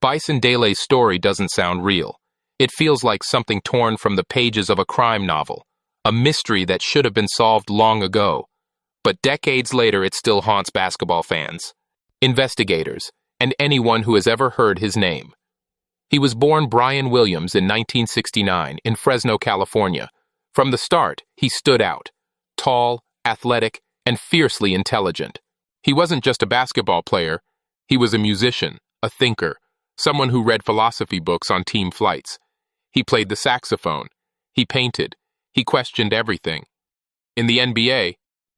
Dyson Dele's story doesn't sound real. It feels like something torn from the pages of a crime novel, a mystery that should have been solved long ago. But decades later, it still haunts basketball fans, investigators, and anyone who has ever heard his name. He was born Brian Williams in 1969 in Fresno, California. From the start, he stood out, tall, athletic, and fiercely intelligent. He wasn't just a basketball player, he was a musician, a thinker, someone who read philosophy books on team flights. He played the saxophone, he painted, he questioned everything. In the NBA,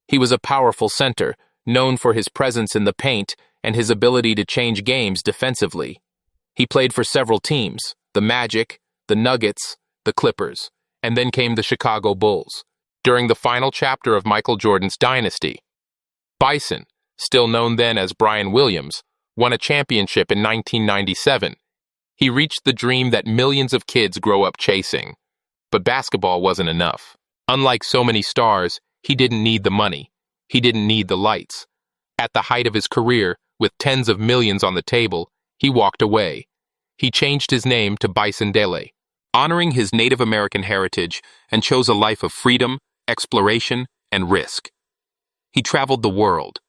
he was a powerful center, known for his presence in the paint and his ability to change games defensively. He played for several teams, the Magic, the Nuggets, the Clippers, and then came the Chicago Bulls, during the final chapter of Michael Jordan's dynasty. Dyson, still known then as Brian Williams, won a championship in 1997. He reached the dream that millions of kids grow up chasing. But basketball wasn't enough. Unlike so many stars, he didn't need the money. He didn't need the lights. At the height of his career, with tens of millions on the table, he walked away. He changed his name to Dyson Dele, honoring his Native American heritage, and chose a life of freedom, exploration, and risk. He traveled the world.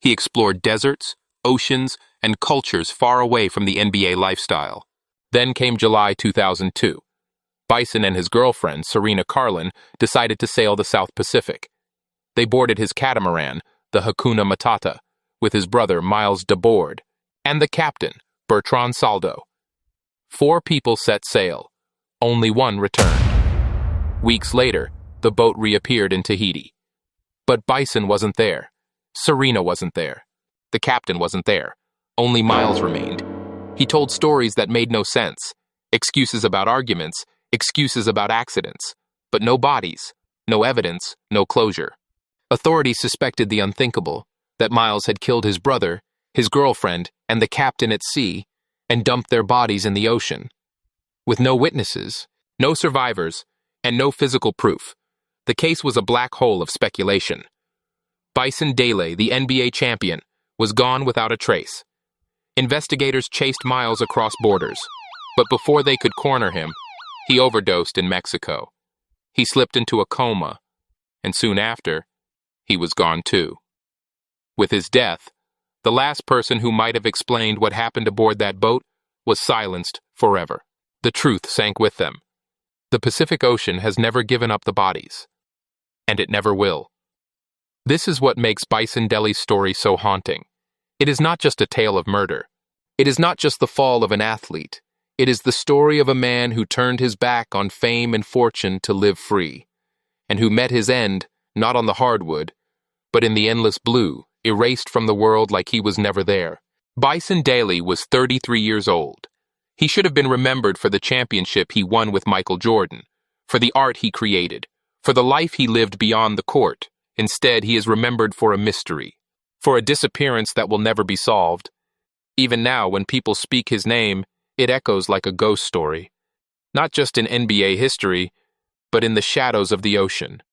He explored deserts, oceans, and cultures far away from the NBA lifestyle. Then came July 2002. Dyson and his girlfriend, Serena Carlin, decided to sail the South Pacific. They boarded his catamaran, the Hakuna Matata, with his brother Miles DeBoard, and the captain, Bertrand Saldo. 4 people set sail. Only one returned. Weeks later, the boat reappeared in Tahiti. But Dyson wasn't there. Serena wasn't there. The captain wasn't there. Only Miles remained. He told stories that made no sense. Excuses about arguments, excuses about accidents. But no bodies, no evidence, no closure. Authorities suspected the unthinkable, that Miles had killed his brother, his girlfriend, and the captain at sea, and dumped their bodies in the ocean. With no witnesses, no survivors, and no physical proof, the case was a black hole of speculation. Dyson Dele, the NBA champion, was gone without a trace. Investigators chased Miles across borders, but before they could corner him, he overdosed in Mexico. He slipped into a coma, and soon after, he was gone too. With his death, the last person who might have explained what happened aboard that boat was silenced forever. The truth sank with them. The Pacific Ocean has never given up the bodies, and it never will. This is what makes Dyson Dele's story so haunting. It is not just a tale of murder. It is not just the fall of an athlete. It is the story of a man who turned his back on fame and fortune to live free, and who met his end not on the hardwood, but in the endless blue, erased from the world like he was never there. Dyson Dele was 33 years old. He should have been remembered for the championship he won with Michael Jordan, for the art he created, for the life he lived beyond the court. Instead, he is remembered for a mystery, for a disappearance that will never be solved. Even now, when people speak his name, it echoes like a ghost story, not just in NBA history, but in the shadows of the ocean.